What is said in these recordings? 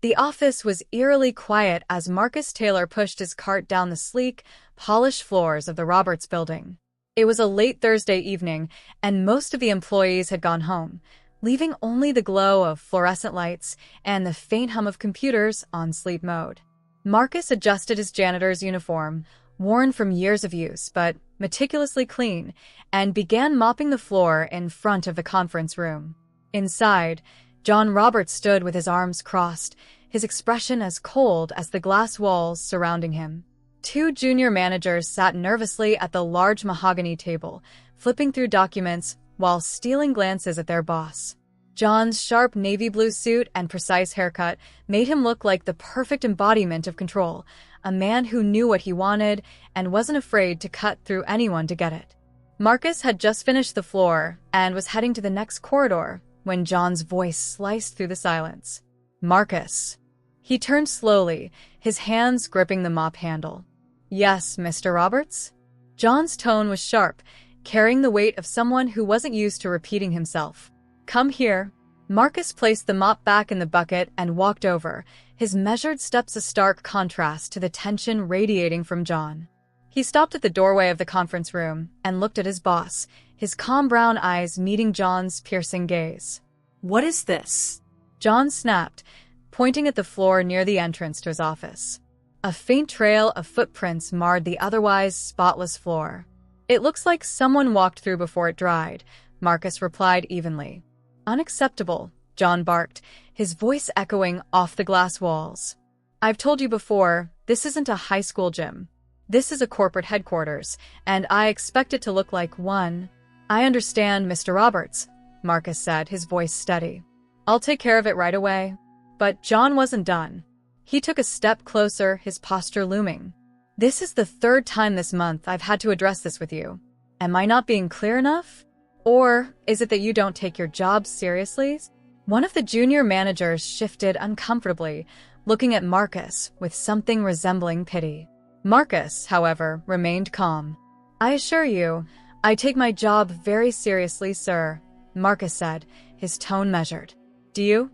The office was eerily quiet as Marcus Taylor pushed his cart down the sleek, polished floors of the Roberts building. It was a late Thursday evening, and most of the employees had gone home, leaving only the glow of fluorescent lights and the faint hum of computers on sleep mode. Marcus adjusted his janitor's uniform, worn from years of use but meticulously clean, and began mopping the floor in front of the conference room. Inside, John Roberts stood with his arms crossed, his expression as cold as the glass walls surrounding him. Two junior managers sat nervously at the large mahogany table, flipping through documents while stealing glances at their boss. John's sharp navy blue suit and precise haircut made him look like the perfect embodiment of control, a man who knew what he wanted and wasn't afraid to cut through anyone to get it. Marcus had just finished the floor and was heading to the next corridor when John's voice sliced through the silence. "Marcus." He turned slowly, his hands gripping the mop handle. "Yes, Mr. Roberts?" John's tone was sharp, carrying the weight of someone who wasn't used to repeating himself. "Come here." Marcus placed the mop back in the bucket and walked over, his measured steps a stark contrast to the tension radiating from John. He stopped at the doorway of the conference room and looked at his boss, his calm brown eyes meeting John's piercing gaze. "What is this?" John snapped, pointing at the floor near the entrance to his office. A faint trail of footprints marred the otherwise spotless floor. "It looks like someone walked through before it dried," Marcus replied evenly. "Unacceptable," John barked, his voice echoing off the glass walls. "I've told you before, this isn't a high school gym. This is a corporate headquarters, and I expect it to look like one." "I understand, Mr. Roberts," Marcus said, his voice steady. "I'll take care of it right away." But John wasn't done. He took a step closer, his posture looming. "This is the third time this month I've had to address this with you. Am I not being clear enough? Or is it that you don't take your job seriously?" One of the junior managers shifted uncomfortably, looking at Marcus with something resembling pity. Marcus, however, remained calm. "I assure you, I take my job very seriously, sir," Marcus said, his tone measured. "Do you?"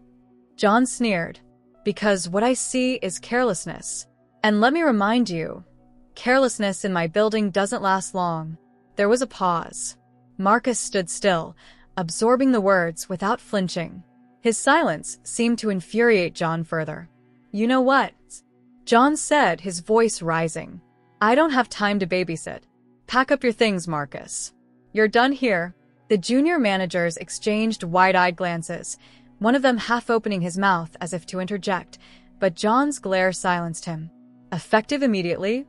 John sneered. "Because what I see is carelessness. And let me remind you, carelessness in my building doesn't last long." There was a pause. Marcus stood still, absorbing the words without flinching. His silence seemed to infuriate John further. "You know what?" John said, his voice rising. "I don't have time to babysit. Pack up your things, Marcus. You're done here." The junior managers exchanged wide-eyed glances, one of them half opening his mouth as if to interject, but John's glare silenced him. "Effective immediately?"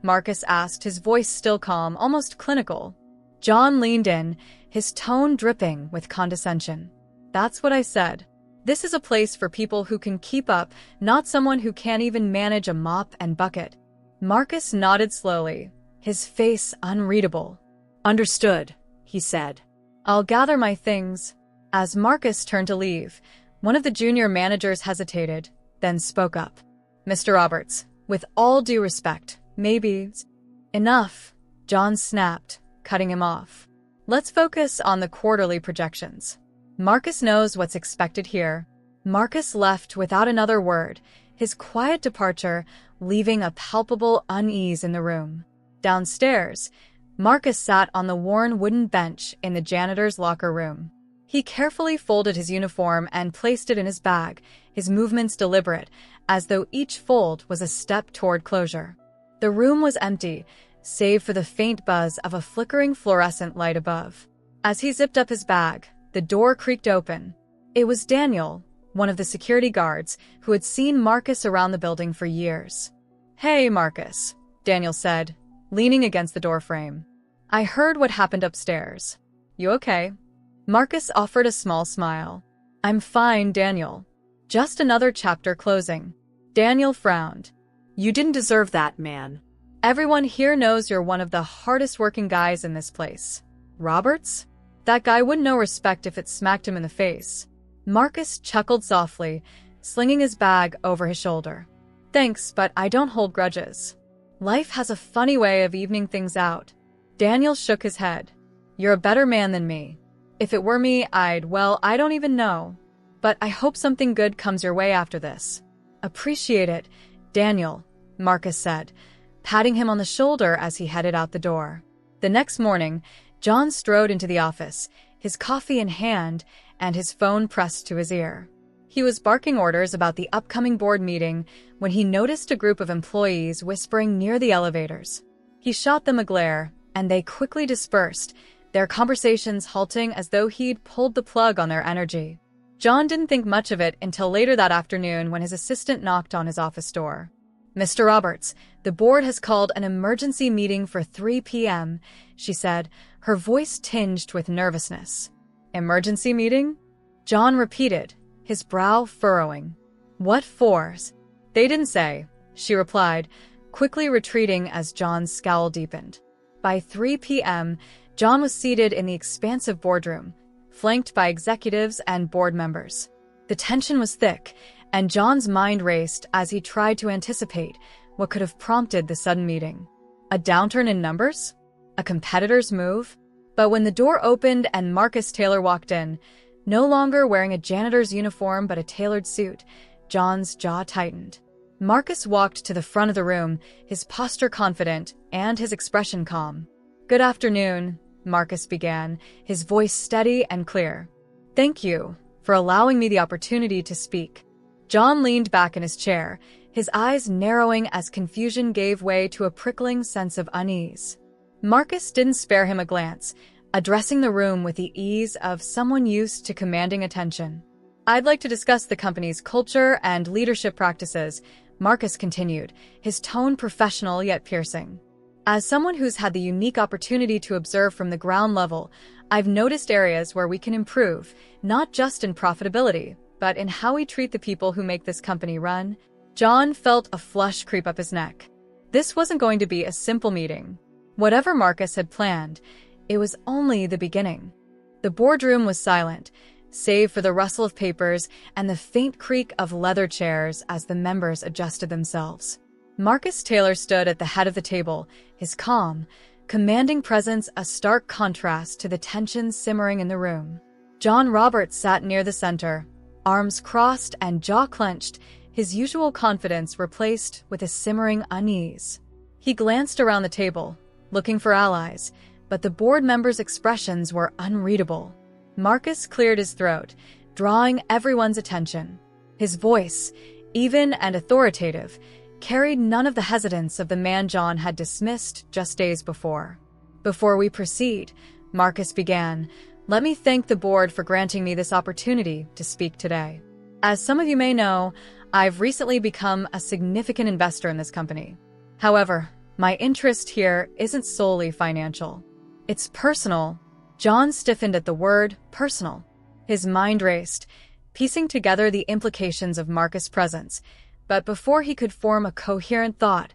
Marcus asked, his voice still calm, almost clinical. John leaned in, his tone dripping with condescension. "That's what I said. This is a place for people who can keep up, not someone who can't even manage a mop and bucket." Marcus nodded slowly, his face unreadable. "Understood," he said. "I'll gather my things." As Marcus turned to leave, one of the junior managers hesitated, then spoke up. "Mr. Roberts, with all due respect, maybe..." "Enough," John snapped, cutting him off. "Let's focus on the quarterly projections. Marcus knows what's expected here." Marcus left without another word, his quiet departure leaving a palpable unease in the room. Downstairs, Marcus sat on the worn wooden bench in the janitor's locker room. He carefully folded his uniform and placed it in his bag, his movements deliberate, as though each fold was a step toward closure. The room was empty, save for the faint buzz of a flickering fluorescent light above. As he zipped up his bag, the door creaked open. It was Daniel, one of the security guards, who had seen Marcus around the building for years. "Hey, Marcus," Daniel said, leaning against the doorframe. "I heard what happened upstairs. You okay?" Marcus offered a small smile. "I'm fine, Daniel. Just another chapter closing." Daniel frowned. "You didn't deserve that, man. Everyone here knows you're one of the hardest working guys in this place." "Roberts? That guy wouldn't know respect if it smacked him in the face." Marcus chuckled softly, slinging his bag over his shoulder. "Thanks, but I don't hold grudges. Life has a funny way of evening things out." Daniel shook his head. "You're a better man than me. If it were me, well, I don't even know. But I hope something good comes your way after this." "Appreciate it, Daniel," Marcus said, patting him on the shoulder as he headed out the door. The next morning, John strode into the office, his coffee in hand and his phone pressed to his ear. He was barking orders about the upcoming board meeting when he noticed a group of employees whispering near the elevators. He shot them a glare, and they quickly dispersed, their conversations halting as though he'd pulled the plug on their energy. John didn't think much of it until later that afternoon when his assistant knocked on his office door. "Mr. Roberts, the board has called an emergency meeting for 3 p.m., she said, her voice tinged with nervousness. "Emergency meeting?" John repeated, his brow furrowing. "What for?" "They didn't say," she replied, quickly retreating as John's scowl deepened. By 3 p.m., John was seated in the expansive boardroom, flanked by executives and board members. The tension was thick, and John's mind raced as he tried to anticipate what could have prompted the sudden meeting. A downturn in numbers? A competitor's move? But when the door opened and Marcus Taylor walked in, no longer wearing a janitor's uniform but a tailored suit, John's jaw tightened. Marcus walked to the front of the room, his posture confident and his expression calm. "Good afternoon," Marcus began, his voice steady and clear. "Thank you for allowing me the opportunity to speak." John leaned back in his chair, his eyes narrowing as confusion gave way to a prickling sense of unease. Marcus didn't spare him a glance, addressing the room with the ease of someone used to commanding attention. "I'd like to discuss the company's culture and leadership practices," Marcus continued, his tone professional yet piercing. "As someone who's had the unique opportunity to observe from the ground level, I've noticed areas where we can improve, not just in profitability, but in how we treat the people who make this company run." John felt a flush creep up his neck. This wasn't going to be a simple meeting. Whatever Marcus had planned, it was only the beginning. The boardroom was silent, save for the rustle of papers and the faint creak of leather chairs as the members adjusted themselves. Marcus Taylor stood at the head of the table, his calm, commanding presence a stark contrast to the tension simmering in the room. John Roberts sat near the center, arms crossed and jaw clenched, his usual confidence replaced with a simmering unease. He glanced around the table, looking for allies, but the board members' expressions were unreadable. Marcus cleared his throat, drawing everyone's attention. His voice, even and authoritative, carried none of the hesitance of the man John had dismissed just days before. "Before we proceed," Marcus began, "let me thank the board for granting me this opportunity to speak today. As some of you may know, I've recently become a significant investor in this company. However, my interest here isn't solely financial. It's personal." John stiffened at the word personal. His mind raced, piecing together the implications of Marcus' presence, but before he could form a coherent thought,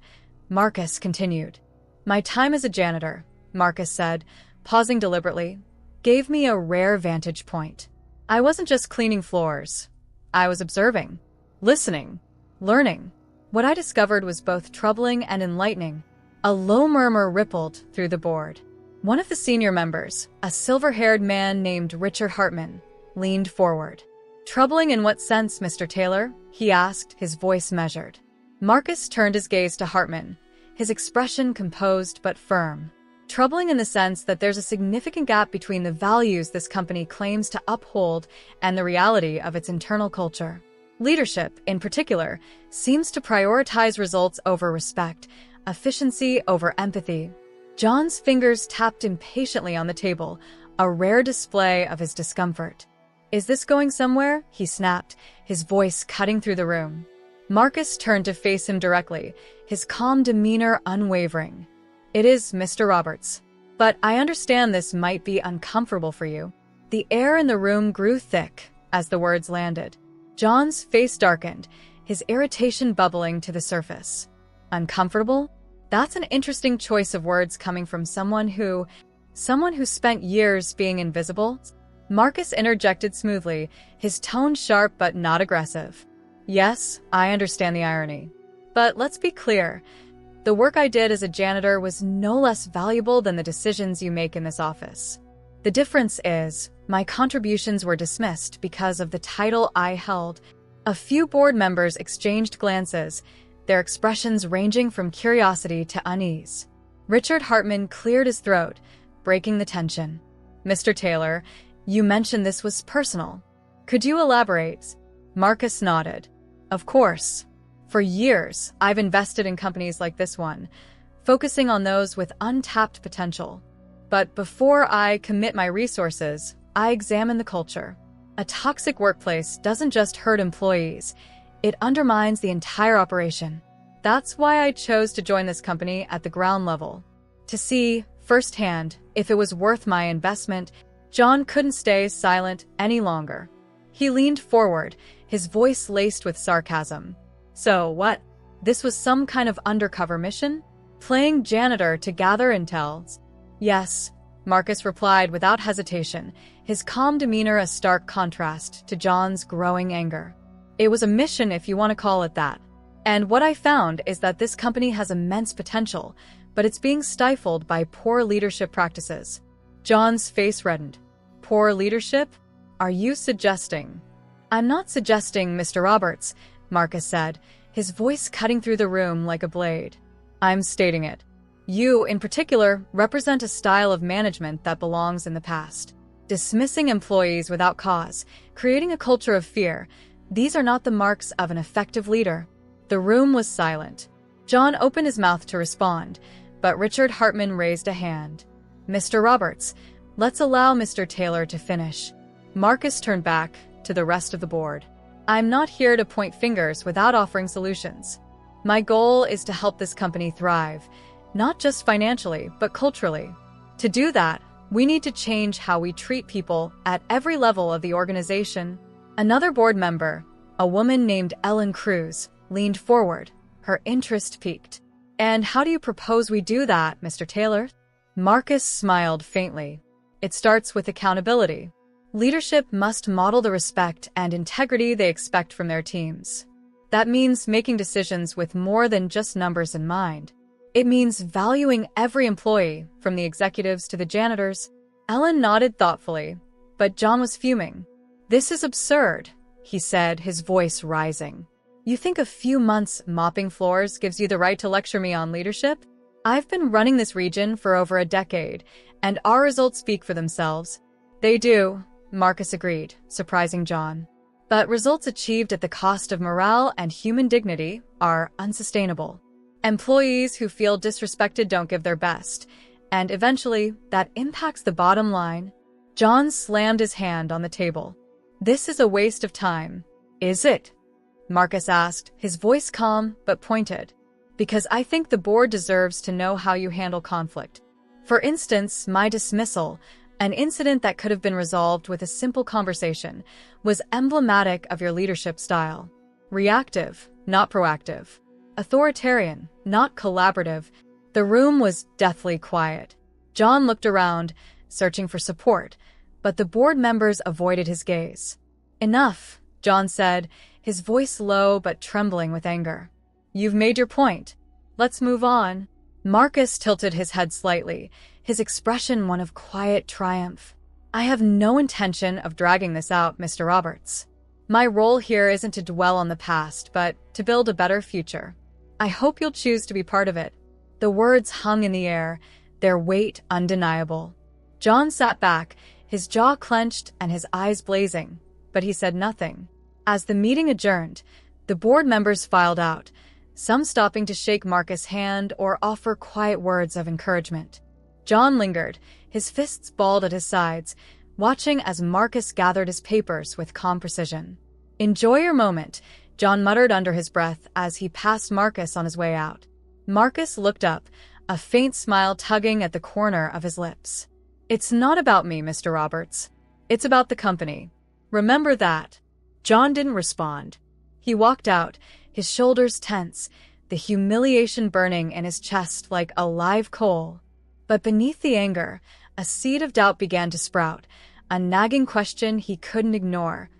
Marcus continued. "My time as a janitor," Marcus said, pausing deliberately, "gave me a rare vantage point. I wasn't just cleaning floors. I was observing, listening, learning. What I discovered was both troubling and enlightening." A low murmur rippled through the board. One of the senior members, a silver-haired man named Richard Hartman, leaned forward. "Troubling in what sense, Mr. Taylor?" he asked, his voice measured. Marcus turned his gaze to Hartman, his expression composed but firm. "Troubling in the sense that there's a significant gap between the values this company claims to uphold and the reality of its internal culture. Leadership, in particular, seems to prioritize results over respect, efficiency over empathy." John's fingers tapped impatiently on the table, a rare display of his discomfort. "Is this going somewhere?" he snapped, his voice cutting through the room. Marcus turned to face him directly, his calm demeanor unwavering. "It is, Mr. Roberts. But I understand this might be uncomfortable for you." The air in the room grew thick as the words landed. John's face darkened, his irritation bubbling to the surface. "Uncomfortable? That's an interesting choice of words coming from someone who spent years being invisible." Marcus interjected smoothly, his tone sharp but not aggressive. "Yes, I understand the irony. But let's be clear. The work I did as a janitor was no less valuable than the decisions you make in this office. The difference is, my contributions were dismissed because of the title I held." A few board members exchanged glances, their expressions ranging from curiosity to unease. Richard Hartman cleared his throat, breaking the tension. "Mr. Taylor, you mentioned this was personal. Could you elaborate?" Marcus nodded. "Of course. For years, I've invested in companies like this one, focusing on those with untapped potential. But before I commit my resources, I examine the culture. A toxic workplace doesn't just hurt employees, it undermines the entire operation. That's why I chose to join this company at the ground level. To see, firsthand, if it was worth my investment." John couldn't stay silent any longer. He leaned forward, his voice laced with sarcasm. "So what? This was some kind of undercover mission? Playing janitor to gather intel?" "Yes," Marcus replied without hesitation, his calm demeanor a stark contrast to John's growing anger. "It was a mission, if you want to call it that. And what I found is that this company has immense potential, but it's being stifled by poor leadership practices." John's face reddened. "Poor leadership? Are you suggesting—" "I'm not suggesting, Mr. Roberts," Marcus said, his voice cutting through the room like a blade. "I'm stating it. You, in particular, represent a style of management that belongs in the past. Dismissing employees without cause, creating a culture of fear, these are not the marks of an effective leader." The room was silent. John opened his mouth to respond, but Richard Hartman raised a hand. "Mr. Roberts, let's allow Mr. Taylor to finish." Marcus turned back to the rest of the board. "I'm not here to point fingers without offering solutions. My goal is to help this company thrive, not just financially, but culturally. To do that, we need to change how we treat people at every level of the organization." Another board member, a woman named Ellen Cruz, leaned forward, her interest piqued. "And how do you propose we do that, Mr. Taylor?" Marcus smiled faintly. "It starts with accountability. Leadership must model the respect and integrity they expect from their teams. That means making decisions with more than just numbers in mind. It means valuing every employee, from the executives to the janitors." Ellen nodded thoughtfully, but John was fuming. "This is absurd," he said, his voice rising. "You think a few months mopping floors gives you the right to lecture me on leadership? I've been running this region for over a decade, and our results speak for themselves." "They do," Marcus agreed, surprising John. "But results achieved at the cost of morale and human dignity are unsustainable. Employees who feel disrespected don't give their best, and eventually that impacts the bottom line." John slammed his hand on the table. "This is a waste of time." "Is it?" Marcus asked, his voice calm but pointed. "Because I think the board deserves to know how you handle conflict. For instance, my dismissal, an incident that could have been resolved with a simple conversation, was emblematic of your leadership style. Reactive, not proactive. Authoritarian, not collaborative." The room was deathly quiet. John looked around, searching for support, but the board members avoided his gaze. "Enough," John said, his voice low but trembling with anger. "You've made your point. Let's move on." Marcus tilted his head slightly, his expression one of quiet triumph. "I have no intention of dragging this out, Mr. Roberts. My role here isn't to dwell on the past, but to build a better future. I hope you'll choose to be part of it." The words hung in the air, their weight undeniable. John sat back, his jaw clenched and his eyes blazing, but he said nothing. As the meeting adjourned, the board members filed out, some stopping to shake Marcus' hand or offer quiet words of encouragement. John lingered, his fists balled at his sides, watching as Marcus gathered his papers with calm precision. "Enjoy your moment," John muttered under his breath as he passed Marcus on his way out. Marcus looked up, a faint smile tugging at the corner of his lips. "It's not about me, Mr. Roberts. It's about the company. Remember that." John didn't respond. He walked out, his shoulders tense, the humiliation burning in his chest like a live coal. But beneath the anger, a seed of doubt began to sprout, a nagging question he couldn't ignore.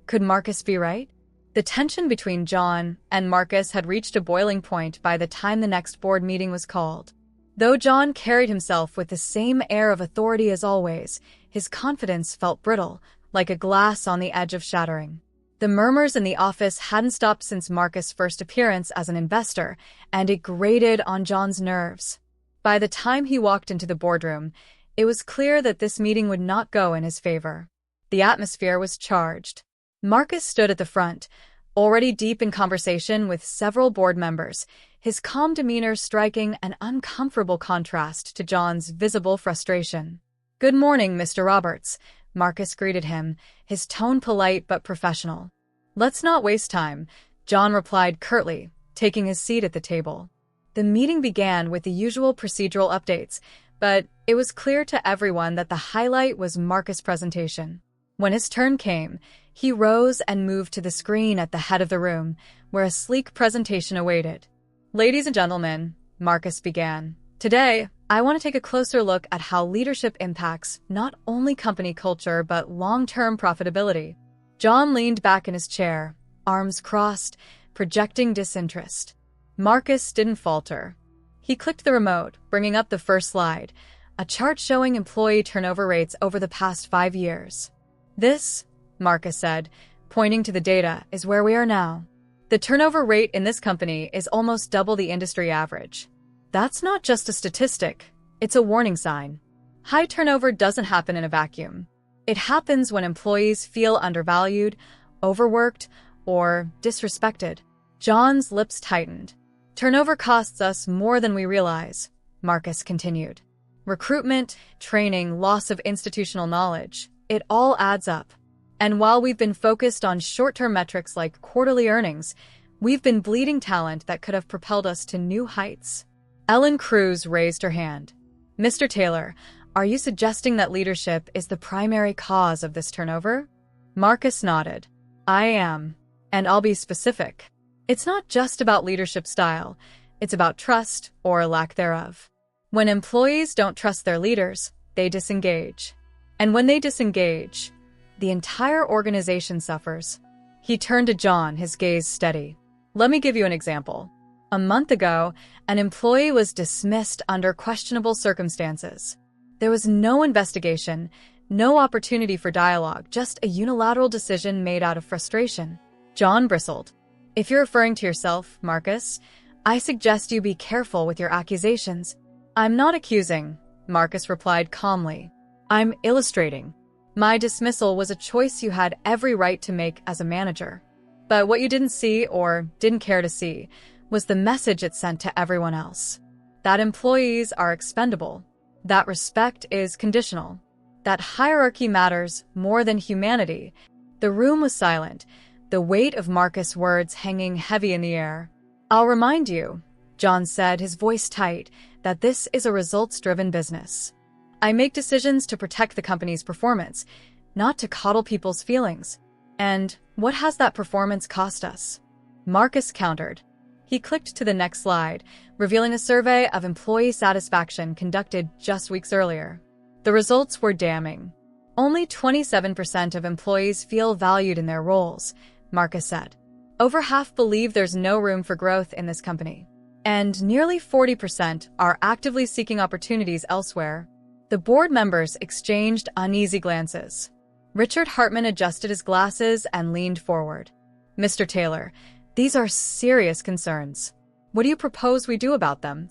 Could Marcus be right? The tension between John and Marcus had reached a boiling point by the time the next board meeting was called. Though John carried himself with the same air of authority as always, his confidence felt brittle, like a glass on the edge of shattering. The murmurs in the office hadn't stopped since Marcus' first appearance as an investor, and it grated on John's nerves. By the time he walked into the boardroom, it was clear that this meeting would not go in his favor. The atmosphere was charged. Marcus stood at the front, already deep in conversation with several board members, his calm demeanor striking an uncomfortable contrast to John's visible frustration. "Good morning, Mr. Roberts," Marcus greeted him, his tone polite but professional. "Let's not waste time," John replied curtly, taking his seat at the table. The meeting began with the usual procedural updates, but it was clear to everyone that the highlight was Marcus' presentation. When his turn came, he rose and moved to the screen at the head of the room, where a sleek presentation awaited. "Ladies and gentlemen," Marcus began, "today, I want to take a closer look at how leadership impacts not only company culture but long-term profitability." John leaned back in his chair, arms crossed, projecting disinterest. Marcus didn't falter. He clicked the remote, bringing up the first slide, a chart showing employee turnover rates over the past 5 years. "This," Marcus said, pointing to the data, "is where we are now. The turnover rate in this company is almost double the industry average. That's not just a statistic, it's a warning sign. High turnover doesn't happen in a vacuum. It happens when employees feel undervalued, overworked, or disrespected." John's lips tightened. "Turnover costs us more than we realize," Marcus continued. "Recruitment, training, loss of institutional knowledge, it all adds up. And while we've been focused on short-term metrics like quarterly earnings, we've been bleeding talent that could have propelled us to new heights." Ellen Cruz raised her hand. "Mr. Taylor, are you suggesting that leadership is the primary cause of this turnover?" Marcus nodded. "I am. And I'll be specific. It's not just about leadership style, it's about trust or lack thereof. When employees don't trust their leaders, they disengage. And when they disengage, the entire organization suffers." He turned to John, his gaze steady. "Let me give you an example. A month ago, an employee was dismissed under questionable circumstances. There was no investigation, no opportunity for dialogue, just a unilateral decision made out of frustration." John bristled. "If you're referring to yourself, Marcus, I suggest you be careful with your accusations." "I'm not accusing," Marcus replied calmly. "I'm illustrating. My dismissal was a choice you had every right to make as a manager. But what you didn't see or didn't care to see was the message it sent to everyone else. That employees are expendable. That respect is conditional. That hierarchy matters more than humanity." The room was silent, the weight of Marcus' words hanging heavy in the air. "I'll remind you," John said, his voice tight, "that this is a results-driven business. I make decisions to protect the company's performance, not to coddle people's feelings. And what has that performance cost us?" Marcus countered. He clicked to the next slide, revealing a survey of employee satisfaction conducted just weeks earlier. The results were damning. "Only 27% of employees feel valued in their roles," Marcus said. "Over half believe there's no room for growth in this company. And nearly 40% are actively seeking opportunities elsewhere." The board members exchanged uneasy glances. Richard Hartman adjusted his glasses and leaned forward. "Mr. Taylor, these are serious concerns. What do you propose we do about them?"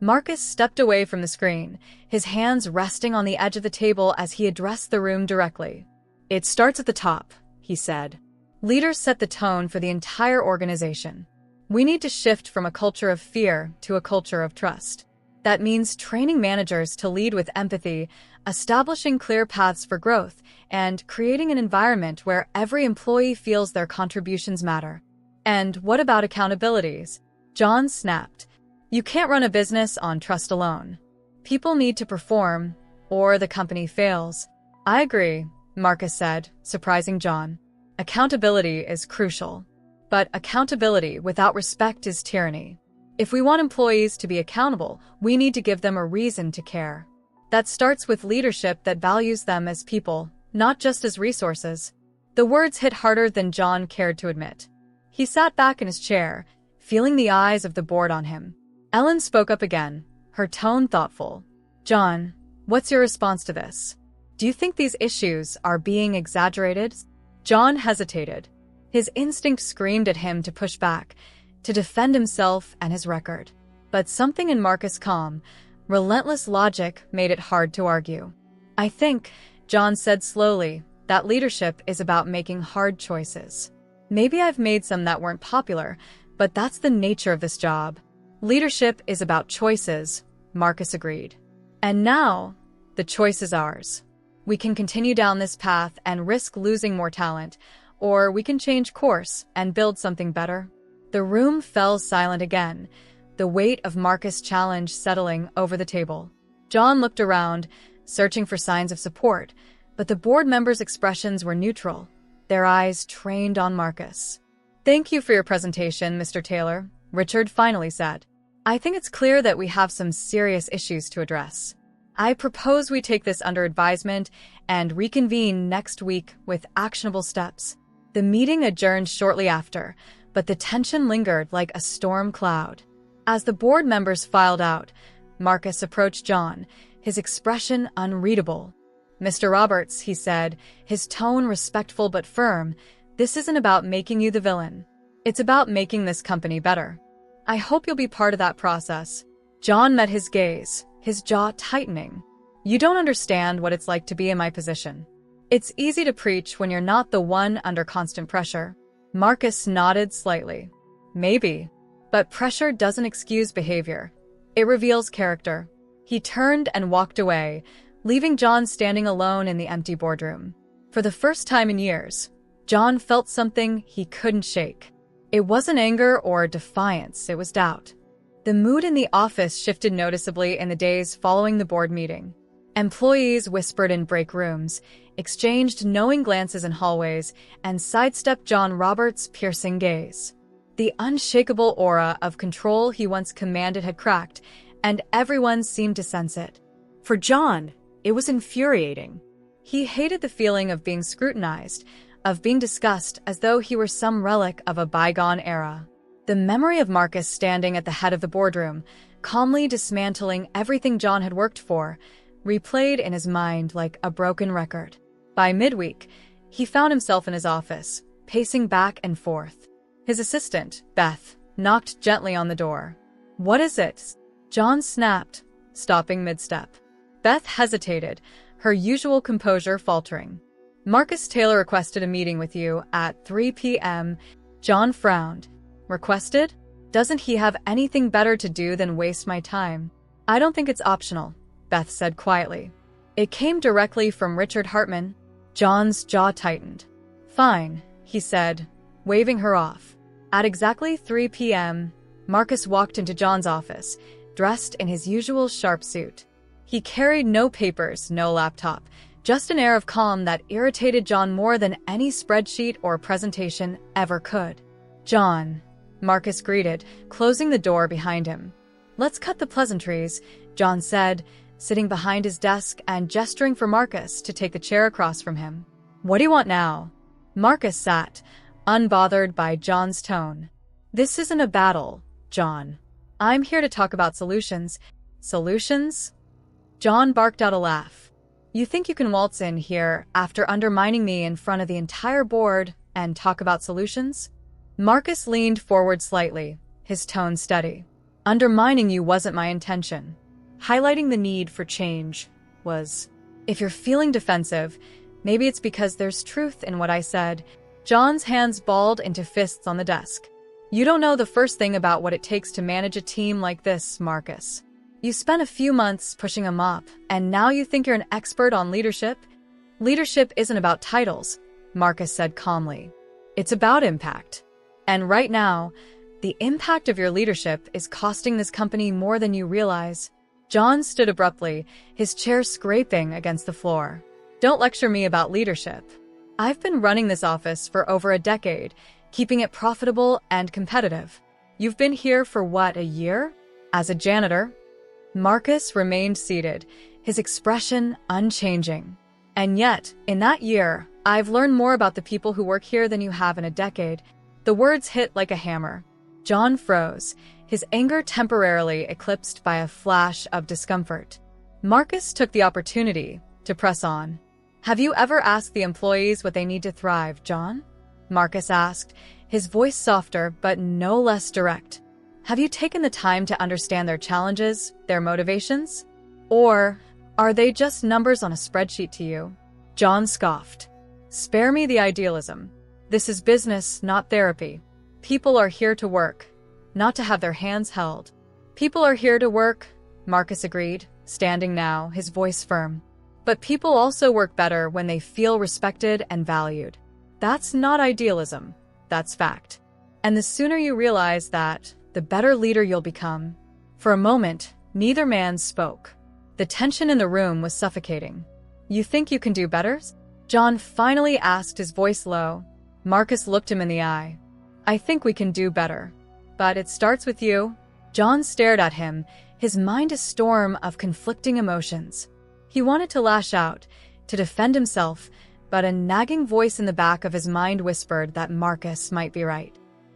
Marcus stepped away from the screen, his hands resting on the edge of the table as he addressed the room directly. "It starts at the top," he said. "Leaders set the tone for the entire organization. We need to shift from a culture of fear to a culture of trust. That means training managers to lead with empathy, establishing clear paths for growth, and creating an environment where every employee feels their contributions matter." "And what about accountabilities?" John snapped. "You can't run a business on trust alone. People need to perform, or the company fails." "I agree," Marcus said, surprising John. "Accountability is crucial. But accountability without respect is tyranny. If we want employees to be accountable, we need to give them a reason to care. That starts with leadership that values them as people, not just as resources." The words hit harder than John cared to admit. He sat back in his chair, feeling the eyes of the board on him. Ellen spoke up again, her tone thoughtful. "John, what's your response to this? Do you think these issues are being exaggerated?" John hesitated. His instinct screamed at him to push back, to defend himself and his record. But something in Marcus' calm, relentless logic made it hard to argue. "I think," John said slowly, "that leadership is about making hard choices. Maybe I've made some that weren't popular, but that's the nature of this job. Leadership is about choices," Marcus agreed. "And now, the choice is ours. We can continue down this path and risk losing more talent, or we can change course and build something better." The room fell silent again, the weight of Marcus' challenge settling over the table. John looked around, searching for signs of support, but the board members' expressions were neutral, their eyes trained on Marcus. "Thank you for your presentation, Mr. Taylor," Richard finally said. "I think it's clear that we have some serious issues to address. I propose we take this under advisement and reconvene next week with actionable steps." The meeting adjourned shortly after, but the tension lingered like a storm cloud. As the board members filed out, Marcus approached John, his expression unreadable. "Mr. Roberts," he said, his tone respectful but firm, "this isn't about making you the villain. It's about making this company better. I hope you'll be part of that process." John met his gaze, his jaw tightening. "You don't understand what it's like to be in my position. It's easy to preach when you're not the one under constant pressure." Marcus nodded slightly. "Maybe. But pressure doesn't excuse behavior. It reveals character." He turned and walked away, leaving John standing alone in the empty boardroom. For the first time in years, John felt something he couldn't shake. It wasn't anger or defiance, it was doubt. The mood in the office shifted noticeably in the days following the board meeting. Employees whispered in break rooms, exchanged knowing glances in hallways, and sidestepped John Roberts' piercing gaze. The unshakable aura of control he once commanded had cracked, and everyone seemed to sense it. For John, it was infuriating. He hated the feeling of being scrutinized, of being discussed as though he were some relic of a bygone era. The memory of Marcus standing at the head of the boardroom, calmly dismantling everything John had worked for, replayed in his mind like a broken record. By midweek, he found himself in his office, pacing back and forth. His assistant, Beth, knocked gently on the door. "What is it?" John snapped, stopping mid-step. Beth hesitated, her usual composure faltering. "Marcus Taylor requested a meeting with you at 3 p.m. John frowned. "Requested? Doesn't he have anything better to do than waste my time?" "I don't think it's optional," Beth said quietly. "It came directly from Richard Hartman." John's jaw tightened. "Fine," he said, waving her off. At exactly 3 p.m., Marcus walked into John's office, dressed in his usual sharp suit. He carried no papers, no laptop, just an air of calm that irritated John more than any spreadsheet or presentation ever could. "John," Marcus greeted, closing the door behind him. "Let's cut the pleasantries," John said, sitting behind his desk and gesturing for Marcus to take the chair across from him. "What do you want now?" Marcus sat, unbothered by John's tone. "This isn't a battle, John. I'm here to talk about solutions." "Solutions?" John barked out a laugh. "You think you can waltz in here after undermining me in front of the entire board and talk about solutions?" Marcus leaned forward slightly, his tone steady. "Undermining you wasn't my intention. Highlighting the need for change was. If you're feeling defensive, maybe it's because there's truth in what I said." John's hands balled into fists on the desk. "You don't know the first thing about what it takes to manage a team like this, Marcus. You spent a few months pushing a mop, and now you think you're an expert on leadership? Leadership isn't about titles," Marcus said calmly. "It's about impact. And right now, the impact of your leadership is costing this company more than you realize." John stood abruptly, his chair scraping against the floor. "Don't lecture me about leadership. I've been running this office for over a decade, keeping it profitable and competitive. You've been here for what, a year? As a janitor?" Marcus remained seated, his expression unchanging. "And yet, in that year, I've learned more about the people who work here than you have in a decade." The words hit like a hammer. John froze, his anger temporarily eclipsed by a flash of discomfort. Marcus took the opportunity to press on. "Have you ever asked the employees what they need to thrive, John? Marcus asked, his voice softer but no less direct. Have you taken the time to understand their challenges, their motivations? Or are they just numbers on a spreadsheet to you? John scoffed. Spare me the idealism. This is business, not therapy. People are here to work, not to have their hands held. People are here to work, Marcus agreed, standing now, his voice firm. But people also work better when they feel respected and valued. That's not idealism, that's fact. And the sooner you realize that, the better leader you'll become. For a moment, neither man spoke. The tension in the room was suffocating. You think you can do better? John finally asked, his voice low. Marcus looked him in the eye. I think we can do better. But it starts with you. John stared at him, his mind a storm of conflicting emotions. He wanted to lash out, to defend himself, but a nagging voice in the back of his mind whispered that Marcus might be right.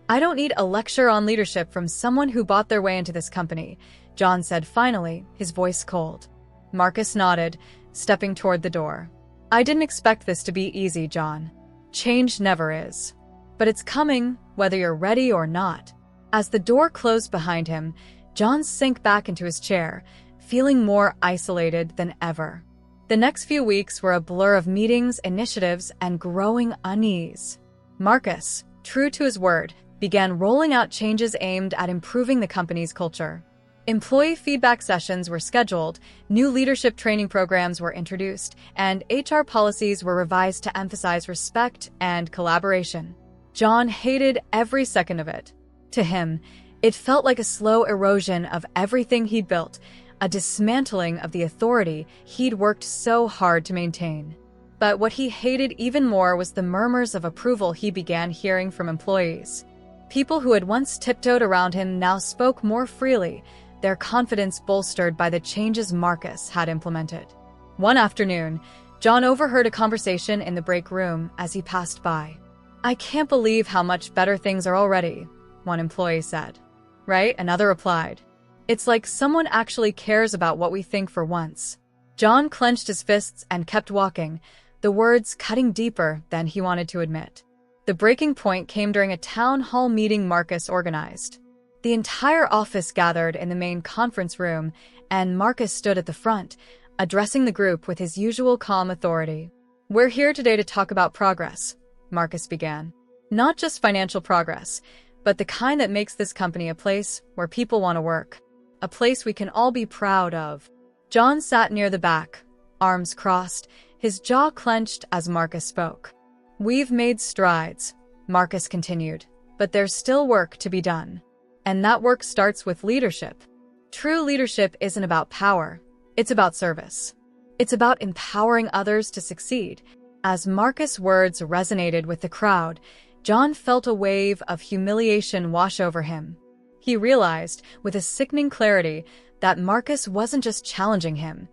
I don't need a lecture on leadership from someone who bought their way into this company, John said finally, his voice cold. Marcus nodded, stepping toward the door. I didn't expect this to be easy, John. Change never is. But it's coming, whether you're ready or not. As the door closed behind him, John sank back into his chair, feeling more isolated than ever. The next few weeks were a blur of meetings, initiatives, and growing unease. Marcus, true to his word, began rolling out changes aimed at improving the company's culture. Employee feedback sessions were scheduled, new leadership training programs were introduced, and HR policies were revised to emphasize respect and collaboration. John hated every second of it. To him, it felt like a slow erosion of everything he'd built, a dismantling of the authority he'd worked so hard to maintain. But what he hated even more was the murmurs of approval he began hearing from employees. People who had once tiptoed around him now spoke more freely, their confidence bolstered by the changes Marcus had implemented. One afternoon, John overheard a conversation in the break room as he passed by. I can't believe how much better things are already, one employee said. Right? Another replied. It's like someone actually cares about what we think for once. John clenched his fists and kept walking, the words cutting deeper than he wanted to admit. The breaking point came during a town hall meeting Marcus organized. The entire office gathered in the main conference room, and Marcus stood at the front, addressing the group with his usual calm authority. We're here today to talk about progress, Marcus began. Not just financial progress, but the kind that makes this company a place where people want to work. A place we can all be proud of. John sat near the back, arms crossed, his jaw clenched as Marcus spoke. We've made strides, Marcus continued, but there's still work to be done. And that work starts with leadership. True leadership isn't about power, it's about service. It's about empowering others to succeed. As Marcus' words resonated with the crowd, John felt a wave of humiliation wash over him. He realized, with a sickening clarity, that Marcus wasn't just challenging him.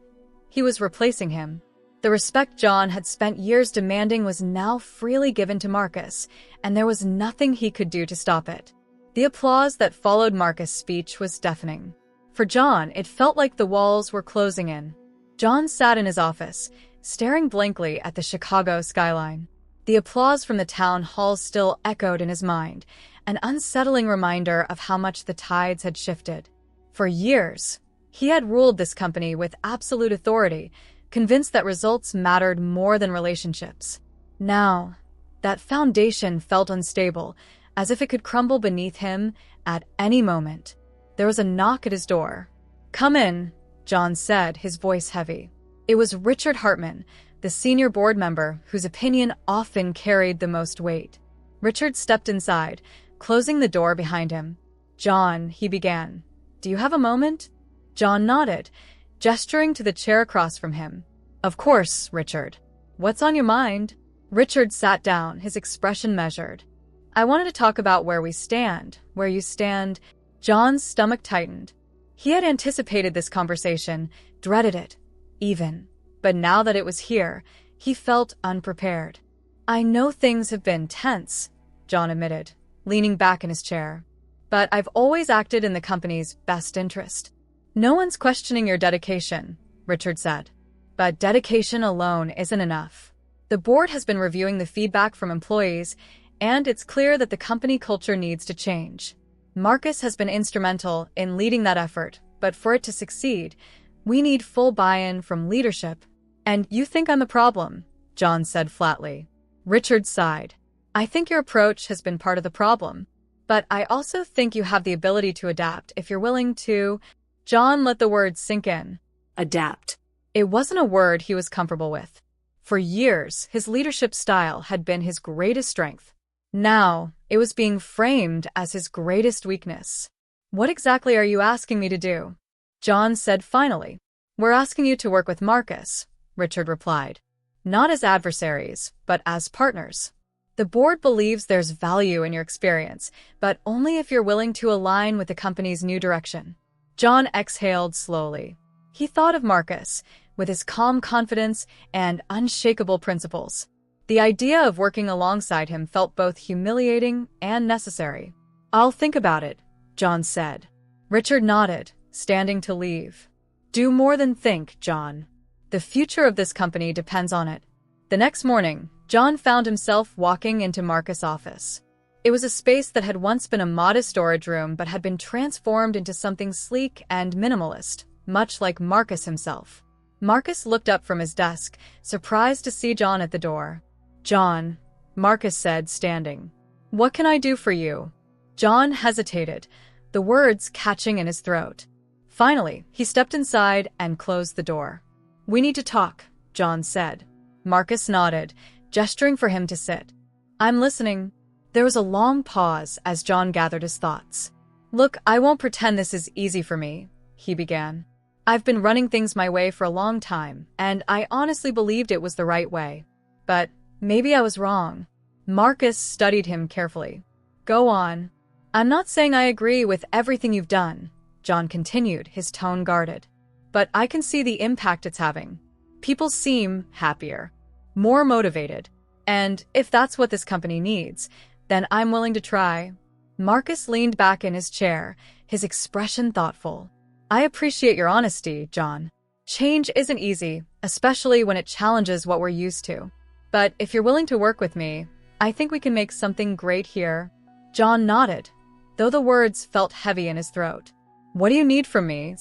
He was replacing him. The respect John had spent years demanding was now freely given to Marcus, and there was nothing he could do to stop it. The applause that followed Marcus' speech was deafening. For John, it felt like the walls were closing in. John sat in his office, staring blankly at the Chicago skyline. The applause from the town hall still echoed in his mind, an unsettling reminder of how much the tides had shifted. For years, he had ruled this company with absolute authority, convinced that results mattered more than relationships. Now, that foundation felt unstable, as if it could crumble beneath him at any moment. There was a knock at his door. Come in, John said, his voice heavy. It was Richard Hartman, the senior board member whose opinion often carried the most weight. Richard stepped inside, closing the door behind him. John, he began. Do you have a moment? John nodded, gesturing to the chair across from him. Of course, Richard. What's on your mind? Richard sat down, his expression measured. I wanted to talk about where we stand, where you stand. John's stomach tightened. He had anticipated this conversation, dreaded it, even. But now that it was here, he felt unprepared. I know things have been tense, John admitted, leaning back in his chair. But I've always acted in the company's best interest. No one's questioning your dedication, Richard said. But dedication alone isn't enough. The board has been reviewing the feedback from employees, and it's clear that the company culture needs to change. Marcus has been instrumental in leading that effort, but for it to succeed, we need full buy-in from leadership. And you think I'm the problem, John said flatly. Richard sighed. I think your approach has been part of the problem, but I also think you have the ability to adapt if you're willing to. John let the word sink in. Adapt. It wasn't a word he was comfortable with. For years, his leadership style had been his greatest strength. Now, it was being framed as his greatest weakness. What exactly are you asking me to do? John said finally. We're asking you to work with Marcus, Richard replied. Not as adversaries, but as partners. The board believes there's value in your experience, but only if you're willing to align with the company's new direction. John exhaled slowly. He thought of Marcus, with his calm confidence and unshakable principles. The idea of working alongside him felt both humiliating and necessary. I'll think about it, John said. Richard nodded, standing to leave. Do more than think, John. The future of this company depends on it. The next morning, John found himself walking into Marcus' office. It was a space that had once been a modest storage room but had been transformed into something sleek and minimalist, much like Marcus himself. Marcus looked up from his desk, surprised to see John at the door. John, Marcus said, standing. What can I do for you? John hesitated, the words catching in his throat. Finally, he stepped inside and closed the door. We need to talk, John said. Marcus nodded, gesturing for him to sit. I'm listening. There was a long pause as John gathered his thoughts. Look, I won't pretend this is easy for me, he began. I've been running things my way for a long time, and I honestly believed it was the right way. But maybe I was wrong. Marcus studied him carefully. Go on. I'm not saying I agree with everything you've done, John continued, his tone guarded. But I can see the impact it's having. People seem happier, more motivated, and if that's what this company needs, then I'm willing to try. Marcus leaned back in his chair, his expression thoughtful. I appreciate your honesty, John. Change isn't easy, especially when it challenges what we're used to. But if you're willing to work with me, I think we can make something great here. John nodded, though the words felt heavy in his throat. What do you need from me?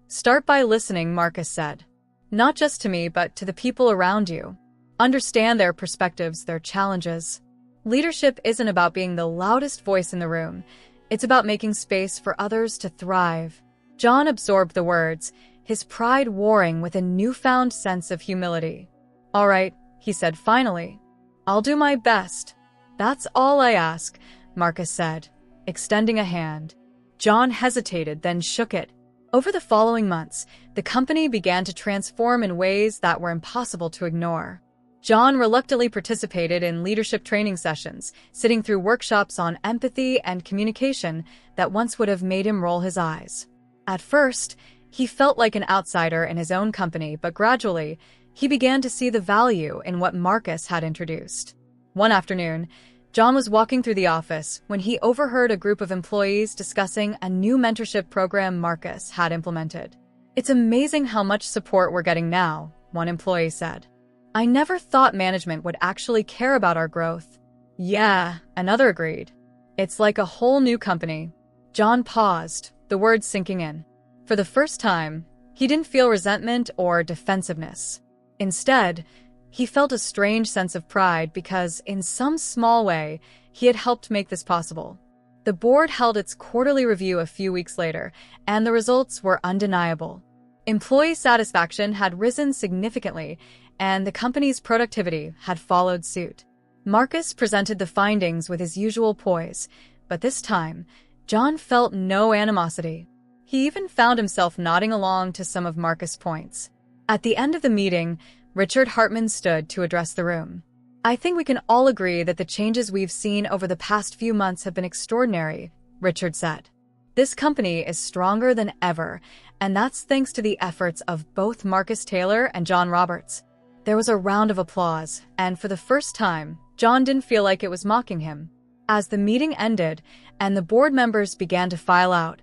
Start by listening, Marcus said. Not just to me, but to the people around you. Understand their perspectives, their challenges. Leadership isn't about being the loudest voice in the room. It's about making space for others to thrive. John absorbed the words, his pride warring with a newfound sense of humility. All right, he said finally. I'll do my best. That's all I ask, Marcus said, extending a hand. John hesitated, then shook it. Over the following months, the company began to transform in ways that were impossible to ignore. John reluctantly participated in leadership training sessions, sitting through workshops on empathy and communication that once would have made him roll his eyes. At first, he felt like an outsider in his own company, but gradually, he began to see the value in what Marcus had introduced. One afternoon, John was walking through the office when he overheard a group of employees discussing a new mentorship program Marcus had implemented. It's amazing how much support we're getting now, one employee said. I never thought management would actually care about our growth. Yeah, another agreed. It's like a whole new company. John paused, the words sinking in. For the first time, he didn't feel resentment or defensiveness. Instead, he felt a strange sense of pride because, in some small way, he had helped make this possible. The board held its quarterly review a few weeks later, and the results were undeniable. Employee satisfaction had risen significantly, and the company's productivity had followed suit. Marcus presented the findings with his usual poise, but this time, John felt no animosity. He even found himself nodding along to some of Marcus' points. At the end of the meeting, Richard Hartman stood to address the room. I think we can all agree that the changes we've seen over the past few months have been extraordinary, Richard said. This company is stronger than ever, and that's thanks to the efforts of both Marcus Taylor and John Roberts. There was a round of applause, and for the first time, John didn't feel like it was mocking him. As the meeting ended and the board members began to file out,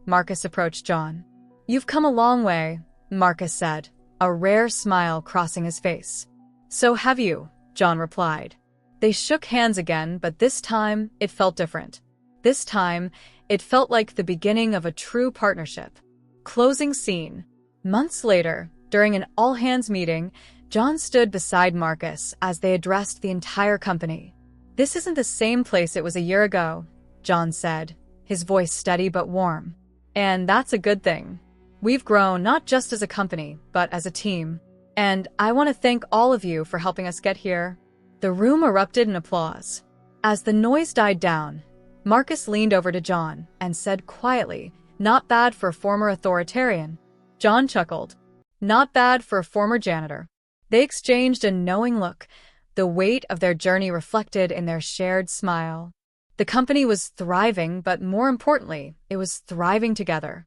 Marcus approached John. You've come a long way, Marcus said, a rare smile crossing his face. So have you, John replied. They shook hands again, but this time it felt different. This time, it felt like the beginning of a true partnership. Closing scene. Months later, during an all-hands meeting, John stood beside Marcus as they addressed the entire company. "This isn't the same place it was a year ago," John said, his voice steady but warm. "And that's a good thing. We've grown not just as a company, but as a team. And I want to thank all of you for helping us get here." The room erupted in applause. As the noise died down, Marcus leaned over to John and said quietly, "Not bad for a former authoritarian." John chuckled. "Not bad for a former janitor." They exchanged a knowing look, the weight of their journey reflected in their shared smile. The company was thriving, but more importantly, it was thriving together.